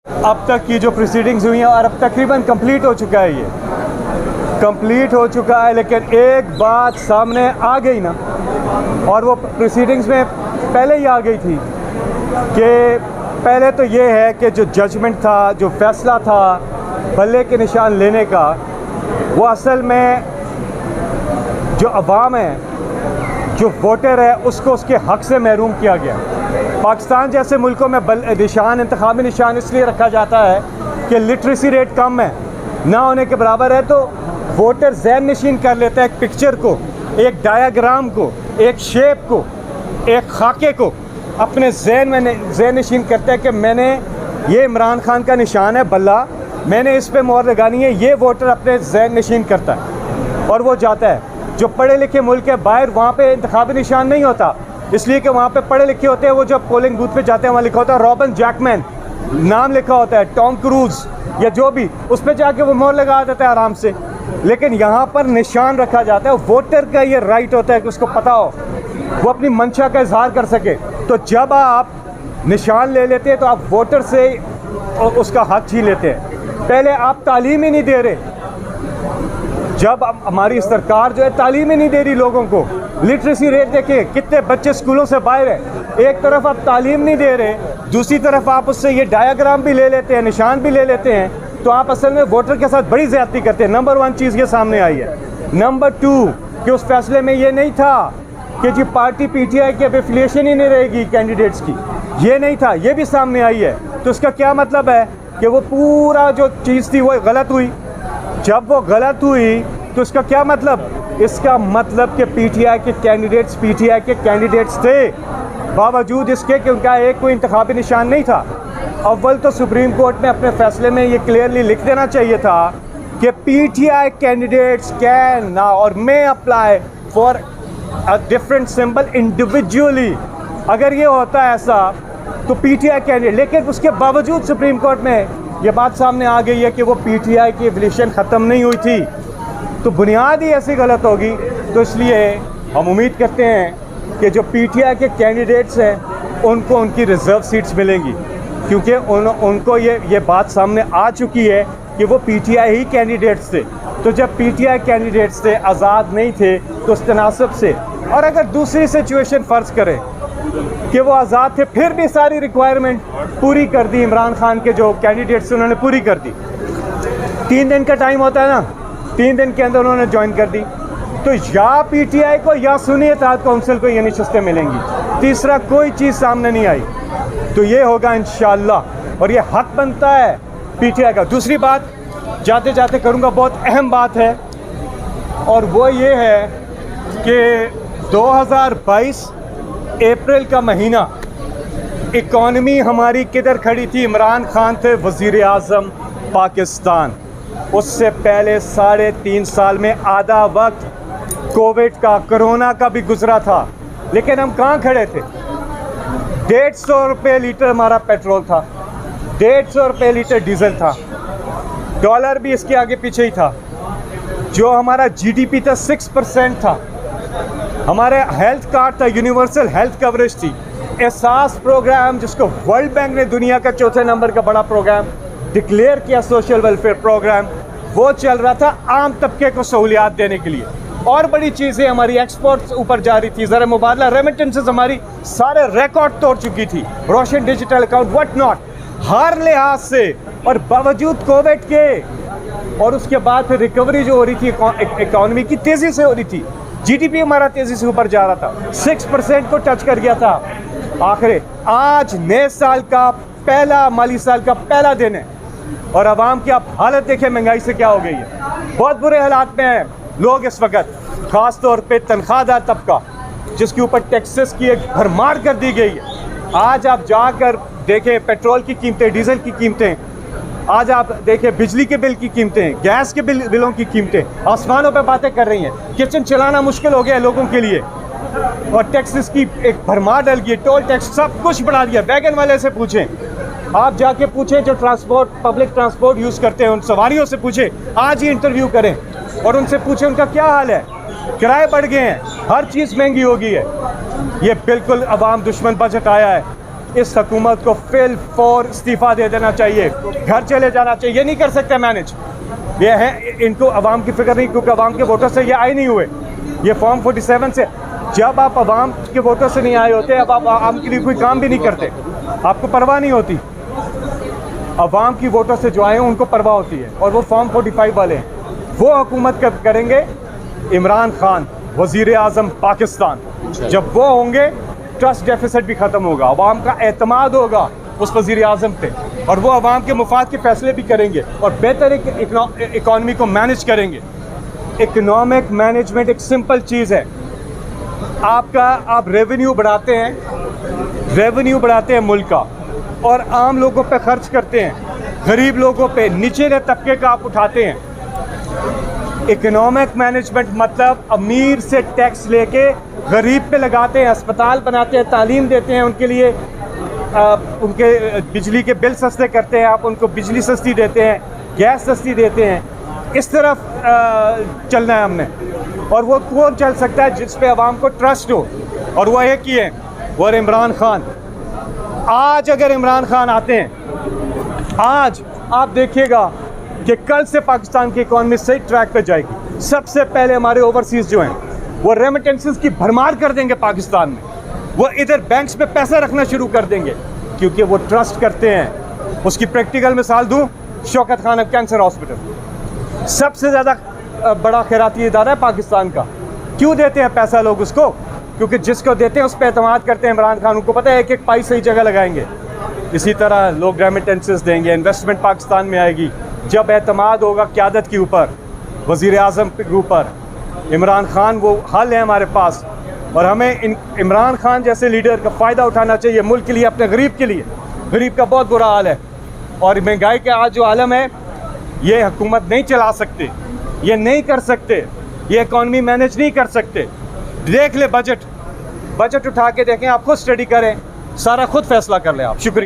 अब तक की जो प्रोसीडिंग्स हुई हैं और अब तकरीबन कंप्लीट हो चुका है, ये कंप्लीट हो चुका है, लेकिन एक बात सामने आ गई ना, और वो प्रोसीडिंग्स में पहले ही आ गई थी कि पहले तो ये है कि जो जजमेंट था, जो फैसला था बल्ले के निशान लेने का, वो असल में जो अवाम है, जो वोटर है, उसको उसके हक़ से महरूम किया गया। पाकिस्तान जैसे मुल्कों में निशान, इंतखाबी निशान इसलिए रखा जाता है कि लिटरेसी रेट कम है, ना होने के बराबर है, तो वोटर ज़हन नशीन कर लेता है एक पिक्चर को, एक डायाग्राम को, एक शेप को, एक खाके को अपने ज़हन नशीन करता है कि मैंने ये इमरान खान का निशान है बल्ला, मैंने इस पे मोहर लगानी है। ये वोटर अपने ज़हन नशीन करता है और वो जाता है। जो पढ़े लिखे मुल्क के बाहर, वहाँ पे इंतखाबी निशान नहीं होता, इसलिए कि वहाँ पे पढ़े लिखे होते हैं। वो जब पोलिंग बूथ पे जाते हैं, वहाँ लिखा होता है रॉबिन जैकमैन, नाम लिखा होता है, टॉम क्रूज या जो भी, उस पर जाके वो मोहर लगा देता है आराम से। लेकिन यहाँ पर निशान रखा जाता है। वोटर का ये राइट होता है कि उसको पता हो, वो अपनी मंशा का इजहार कर सके। तो जब आप निशान ले लेते हैं तो आप वोटर से उसका हक छीन लेते हैं। पहले आप तालीम ही नहीं दे रहे, जब हमारी सरकार जो है तालीम ही नहीं दे रही लोगों को। लिटरेसी रेट देखिए, कितने बच्चे स्कूलों से बाहर हैं। एक तरफ आप तालीम नहीं दे रहे, दूसरी तरफ आप उससे ये डायाग्राम भी ले लेते हैं, निशान भी ले लेते हैं, तो आप असल में वोटर के साथ बड़ी ज़्यादती करते हैं। नंबर 1 चीज़ ये सामने आई है। नंबर 2 कि उस फैसले में ये नहीं था कि जी पार्टी PTI की अब एफिलिएशन ही नहीं रहेगी कैंडिडेट्स की, ये नहीं था, ये भी सामने आई है। तो इसका क्या मतलब है कि वो पूरा जो चीज़ थी वो गलत हुई। जब वो गलत हुई तो इसका क्या मतलब? इसका मतलब कि PTI के कैंडिडेट्स थे, बावजूद इसके कि उनका एक कोई इंतखाबी निशान नहीं था। अव्वल तो सुप्रीम कोर्ट में अपने फैसले में ये क्लियरली लिख देना चाहिए था कि PTI कैंडिडेट्स कैन नाउ और may apply for a different symbol individually. अगर ये होता है ऐसा तो PTI कैंडिडेट, लेकिन उसके बावजूद सुप्रीम कोर्ट में ये बात सामने आ गई है कि वो PTI की एवोल्यूशन ख़त्म नहीं हुई थी, तो बुनियाद ही ऐसी गलत होगी। तो इसलिए हम उम्मीद करते हैं कि जो PTI के कैंडिडेट्स हैं उनको उनकी रिज़र्व सीट्स मिलेंगी, क्योंकि उनको ये बात सामने आ चुकी है कि वो PTI ही कैंडिडेट्स थे। तो जब PTI कैंडिडेट्स थे, आज़ाद नहीं थे, तो उस तनासब से, और अगर दूसरी सिचुएशन फ़र्ज़ करें कि वो आज़ाद थे, फिर भी सारी रिक्वायरमेंट पूरी कर दी इमरान खान के जो कैंडिडेट्स उन्होंने पूरी कर दी। 3 दिन का टाइम होता है ना, 3 दिन के अंदर उन्होंने ज्वाइन कर दी, तो या PTI को या सुन्नी इत्तेहाद काउंसिल को ये नशिस्तें मिलेंगी। तीसरा कोई चीज़ सामने नहीं आई, तो ये होगा इंशाअल्लाह, और ये हक बनता है PTI का। दूसरी बात जाते जाते करूँगा, बहुत अहम बात है, और वो ये है कि 2022 अप्रैल का महीना, इकॉनमी हमारी किधर खड़ी थी? इमरान खान थे वज़ीर आज़म पाकिस्तान। उससे पहले 3.5 साल में आधा वक्त कोविड का, कोरोना का भी गुजरा था, लेकिन हम कहाँ खड़े थे? 150 रुपये लीटर हमारा पेट्रोल था, 150 रुपये लीटर डीजल था, डॉलर भी इसके आगे पीछे ही था। जो हमारा GDP था 6% था, हमारे हेल्थ कार्ड था, यूनिवर्सल हेल्थ कवरेज थी, एहसास प्रोग्राम जिसको वर्ल्ड बैंक ने दुनिया का 4थे नंबर का बड़ा प्रोग्राम डिक्लेयर किया, सोशल वेलफेयर प्रोग्राम, वो चल रहा था आम तबके को सहूलियात देने के लिए। और बड़ी चीज़ें, हमारी एक्सपोर्ट्स ऊपर जा रही थी, ज़रा मुबादला, रेमिटेंसेस हमारी सारे रिकॉर्ड तोड़ चुकी थी, रोशन डिजिटल अकाउंट व्हाट नॉट, हर लिहाज से। और बावजूद कोविड के, और उसके बाद फिर रिकवरी जो हो रही थी इकॉनमी की, तेज़ी से हो रही थी, GDP हमारा तेज़ी से ऊपर जा रहा था, 6% को टच कर गया था आखिर। आज नए साल का पहला, माली साल का पहला दिन है, और आवाम की आप हालत देखें, महंगाई से क्या हो गई है। बहुत बुरे हालात में हैं लोग इस वक्त, ख़ास तौर पे तनख्वाहदार तबका, जिसके ऊपर टैक्सेस की एक भरमार कर दी गई है। आज आप जाकर देखें पेट्रोल की कीमतें, डीजल की कीमतें, आज आप देखें बिजली के बिल की कीमतें, गैस के बिलों की कीमतें आसमानों पे बातें कर रही हैं। किचन चलाना मुश्किल हो गया है लोगों के लिए, और टैक्सेस की एक भरमार डल गई, टोल टैक्स सब कुछ बढ़ा दिया। वैगन वाले से पूछें, आप जाके पूछें जो पब्लिक ट्रांसपोर्ट यूज़ करते हैं, उन सवारियों से पूछें, आज ही इंटरव्यू करें और उनसे पूछें उनका क्या हाल है। किराए बढ़ गए हैं, हर चीज़ महंगी हो गई है। ये बिल्कुल अवाम दुश्मन बजट आया है। इस हुकूमत को फिल फॉर इस्तीफ़ा दे देना चाहिए, घर चले जाना चाहिए। ये नहीं कर सकते मैनेज, ये है इनको आवाम की फ़िक्र नहीं, क्योंकि आवाम के वोटर से ये आए नहीं हुए। ये फॉर्म 47 से, जब आप आवाम के वोटर से नहीं आए होते, अब आप आवाम के लिए कोई काम भी नहीं करते, आपको परवाह नहीं होती। आवाम की वोटर से जो आए हैं उनको परवाह होती है, और वो फॉर्म 45 वाले हैं। वो हुकूमत कब करेंगे? इमरान खान वज़ीर आज़म पाकिस्तान, जब वो होंगे ट्रस्ट डेफिसिट भी ख़त्म होगा, आवाम का एतमाद होगा उस वज़ीर आज़म पे, और वो आवाम के मुफाद के फैसले भी करेंगे और बेहतर इकॉनमी को मैनेज करेंगे। इकनॉमिक मैनेजमेंट एक सिंपल चीज़ है। आप रेवेन्यू बढ़ाते हैं मुल्क का, और आम लोगों पे खर्च करते हैं, गरीब लोगों पे, निचले तबके का आप उठाते हैं। इकोनॉमिक मैनेजमेंट मतलब अमीर से टैक्स लेके गरीब पे लगाते हैं, अस्पताल बनाते हैं, तालीम देते हैं, उनके लिए उनके बिजली के बिल सस्ते करते हैं, आप उनको बिजली सस्ती देते हैं, गैस सस्ती देते हैं। इस तरफ चलना है हमने, और वो कौन चल सकता है? जिस पे आवाम को ट्रस्ट हो, और वो एक ही है, वो इमरान खान। आज अगर इमरान खान आते हैं, आज आप देखिएगा कि कल से पाकिस्तान की इकॉनमी सही ट्रैक पे जाएगी। सबसे पहले हमारे ओवरसीज़ जो हैं वो रेमिटेंसेस की भरमार कर देंगे पाकिस्तान में, वो इधर बैंक्स में पैसा रखना शुरू कर देंगे, क्योंकि वो ट्रस्ट करते हैं। उसकी प्रैक्टिकल मिसाल दूं, शौकत खान कैंसर हॉस्पिटल सबसे ज़्यादा बड़ा खैराती इदारा है पाकिस्तान का। क्यों देते हैं पैसा लोग उसको? क्योंकि जिसको देते हैं उस पर एतमाद करते हैं इमरान खान, उनको पता है एक एक पाई सही जगह लगाएंगे। इसी तरह लोग रेमिटेंसेस देंगे, इन्वेस्टमेंट पाकिस्तान में आएगी। जब एतमाद होगा क़यादत के ऊपर, वज़ीर आज़म के ऊपर, इमरान खान वो हल है हमारे पास, और हमें इमरान खान जैसे लीडर का फ़ायदा उठाना चाहिए मुल्क के लिए, अपने गरीब के लिए। गरीब का बहुत बुरा हाल है, और महंगाई के आज जो आलम है, ये हुकूमत नहीं चला सकते, ये नहीं कर सकते, ये इकॉनमी मैनेज नहीं कर सकते। देख ले बजट उठा के देखें, आप खुद स्टडी करें, सारा खुद फैसला कर लें आप। शुक्रिया।